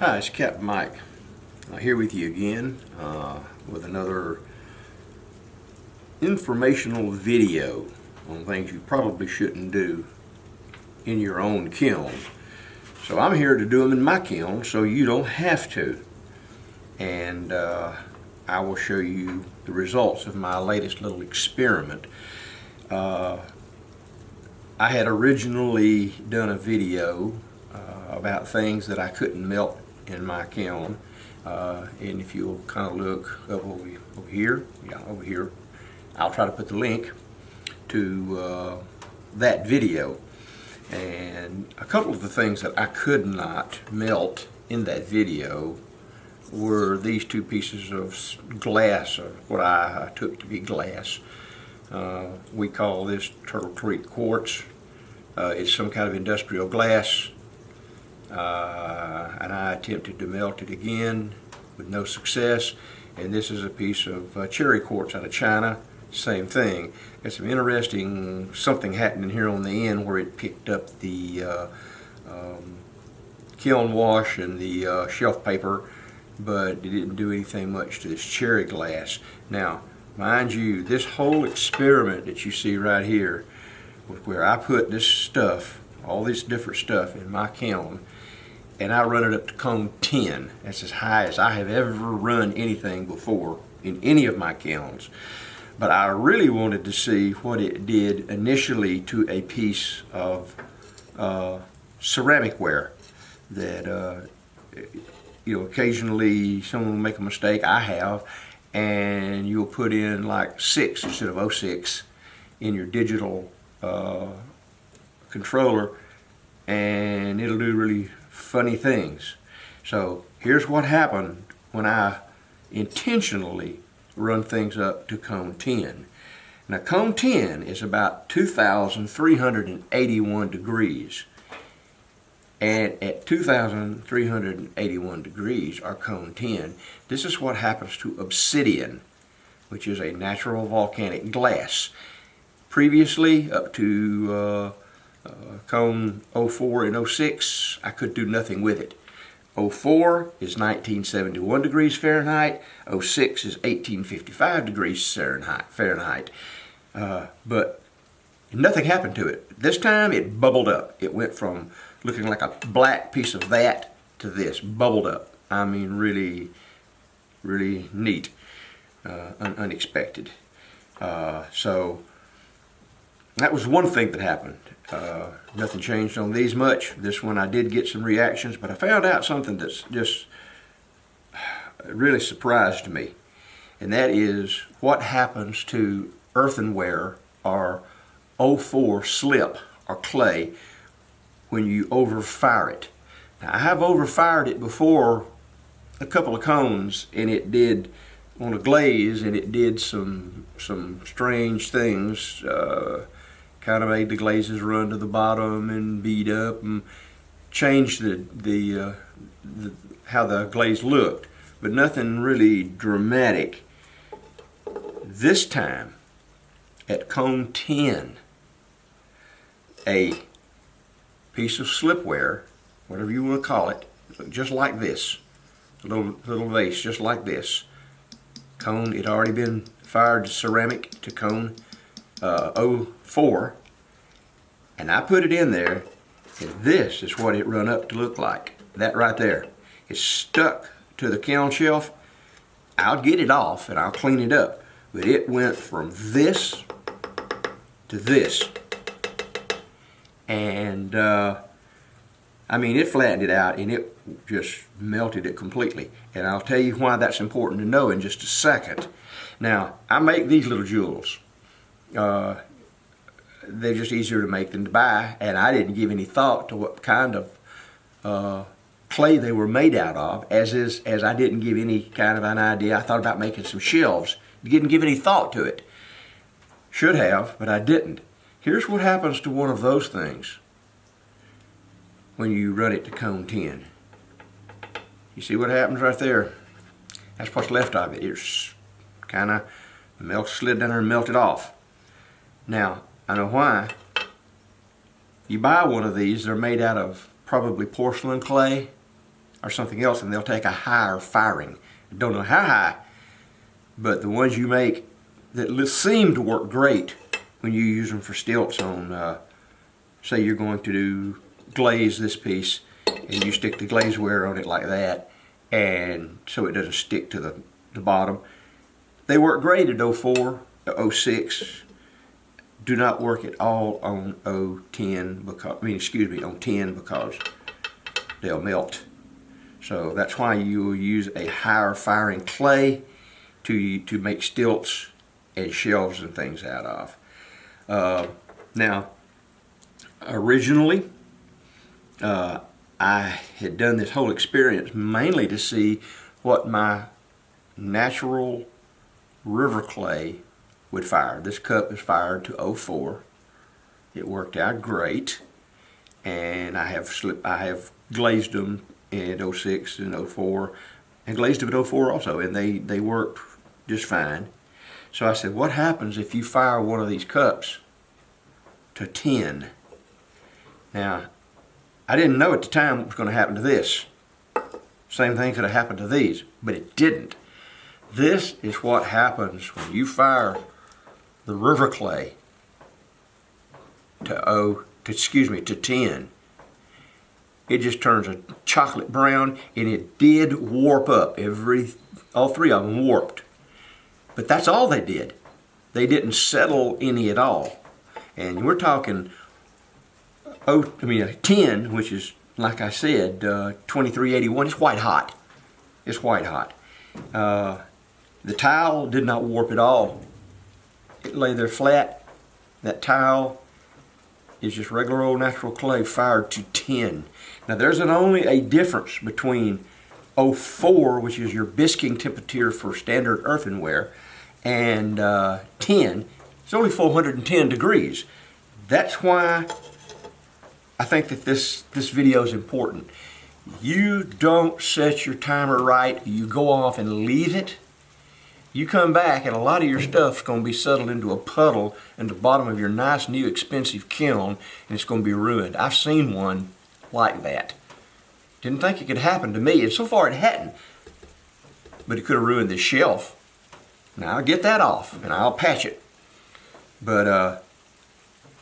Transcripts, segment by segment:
Hi, it's Captain Mike here with you again with another informational video on things you probably shouldn't do in your own kiln. So I'm here to do them in my kiln so you don't have to. And I will show you the results of my latest little experiment. I had originally done a video about things that I couldn't melt in my kiln, and if you'll kind of look up over here, over here, I'll try to put the link to that video. And a couple of the things that I could not melt in that video were these two pieces of glass, or what I took to be glass. We call this Turtle Creek quartz. It's some kind of industrial glass. And I attempted to melt it again with no success. And this is a piece of cherry quartz out of China. Same thing. There's some interesting something happening here on the end where it picked up the kiln wash and the shelf paper, but it didn't do anything much to this cherry glass. Now, mind you, this whole experiment that you see right here, where I put this stuff, all this different stuff in my kiln, and I run it up to cone 10. That's as high as I have ever run anything before in any of my kilns. But I really wanted to see what it did initially to a piece of ceramic ware that occasionally someone will make a mistake. I have, and you'll put in like 6 instead of 06 in your digital controller, and it'll do really funny things. So here's what happened when I intentionally run things up to cone 10. Now cone 10 is about 2,381 degrees, and at 2,381 degrees, or cone 10, this is what happens to obsidian, which is a natural volcanic glass. Previously, up to cone 04 and 06, I could do nothing with it. 04 is 1971 degrees Fahrenheit, 06 is 1855 degrees Fahrenheit. But nothing happened to it. This time it bubbled up. It went from looking like a black piece of that to this, bubbled up. I mean, really, really neat, unexpected. So that was one thing that happened. Nothing changed on these much. This one I did get some reactions, but I found out something that's just really surprised me. And that is what happens to earthenware or 04 slip or clay when you overfire it. Now, I have overfired it before, a couple of cones, and it did on a glaze, and it did some strange things. Kind of made the glazes run to the bottom and bead up and changed the how the glaze looked, but nothing really dramatic. This time at cone 10, a piece of slipware, whatever you want to call it, just like this, a little vase just like this. Cone, it had already been fired ceramic to cone 04, and I put it in there, and this is what it run up to look like. That right there. It's stuck to the kiln shelf. I'll get it off and I'll clean it up, but it went from this to this, and I mean, it flattened it out and it just melted it completely. And I'll tell you why that's important to know in just a second. Now, I make these little jewels. They're just easier to make than to buy, and I didn't give any thought to what kind of clay they were made out of, as I didn't give any kind of an idea. I thought about making some shelves. Didn't give any thought to it. Should have, but I didn't. Here's what happens to one of those things when you run it to cone 10. You see what happens right there? That's what's left of it. It's kind of slid down there and melted off. Now, I know why. You buy one of these, they're made out of probably porcelain clay, or something else, and they'll take a higher firing. Don't know how high, but the ones you make that seem to work great when you use them for stilts on, say you're going to do glaze this piece, and you stick the glazeware on it like that, and so it doesn't stick to the bottom. They work great at 04, 06. Do not work at all on 010 because, on 10 because they'll melt. So that's why you will use a higher firing clay to make stilts and shelves and things out of. Now, originally, I had done this whole experience mainly to see what my natural river clay would fire. This cup is fired to 04. It worked out great, and I have glazed them in 06 and 04, and glazed them at 04 also, and they worked just fine. So I said, what happens if you fire one of these cups to 10? Now, I didn't know at the time what was going to happen to this. Same thing could have happened to these, but it didn't. This is what happens when you fire the river clay to 10. It just turns a chocolate brown, and it did warp up. All three of them warped. But that's all they did. They didn't settle any at all. And we're talking 10, which is, like I said, 2381. It's white hot. It's white hot. The tile did not warp at all. It lay there flat. That tile is just regular old natural clay fired to 10. Now there's only a difference between 04, which is your bisquing temperature for standard earthenware, and 10. It's only 410 degrees. That's why I think that this video is important. You don't set your timer right, you go off and leave it. You come back and a lot of your stuff's going to be settled into a puddle in the bottom of your nice new expensive kiln, and it's going to be ruined. I've seen one like that. Didn't think it could happen to me, and so far it hadn't. But it could have ruined this shelf. Now I'll get that off and I'll patch it. But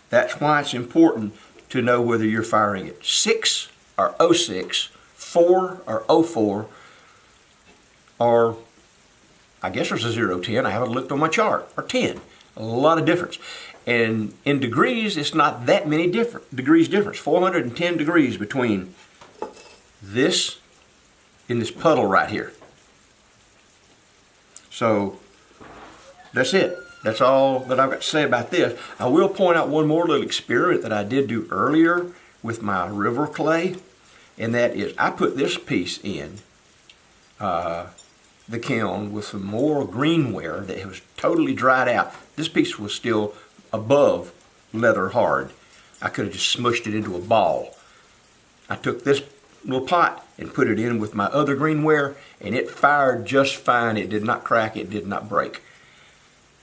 that's why it's important to know whether you're firing at 6 or 06, 4 or 04, or I guess there's a 010, I haven't looked on my chart, or 10. A lot of difference. And in degrees, it's not that many degrees difference. 410 degrees between this and this puddle right here. So that's it. That's all that I've got to say about this. I will point out one more little experiment that I did do earlier with my river clay, and that is I put this piece in the kiln with some more greenware that was totally dried out. This piece was still above leather hard. I could have just smushed it into a ball. I took this little pot and put it in with my other greenware, and it fired just fine. It did not crack, it did not break.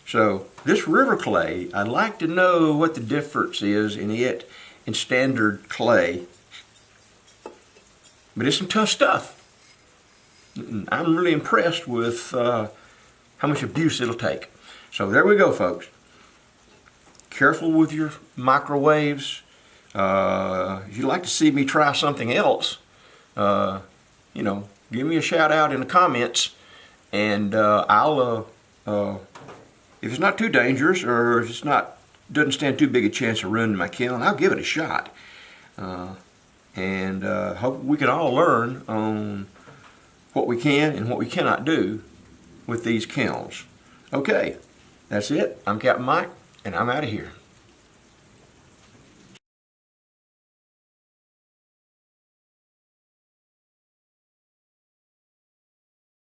So this river clay, I'd like to know what the difference is in it and standard clay. But it's some tough stuff. I'm really impressed with how much abuse it'll take. So there we go, folks. Careful with your microwaves. If you'd like to see me try something else, give me a shout out in the comments, and I'll if it's not too dangerous, or if it's doesn't stand too big a chance of ruining my kiln, I'll give it a shot. And hope we can all learn on what we can and what we cannot do with these kilns. Okay, that's it. I'm Captain Mike, and I'm out of here.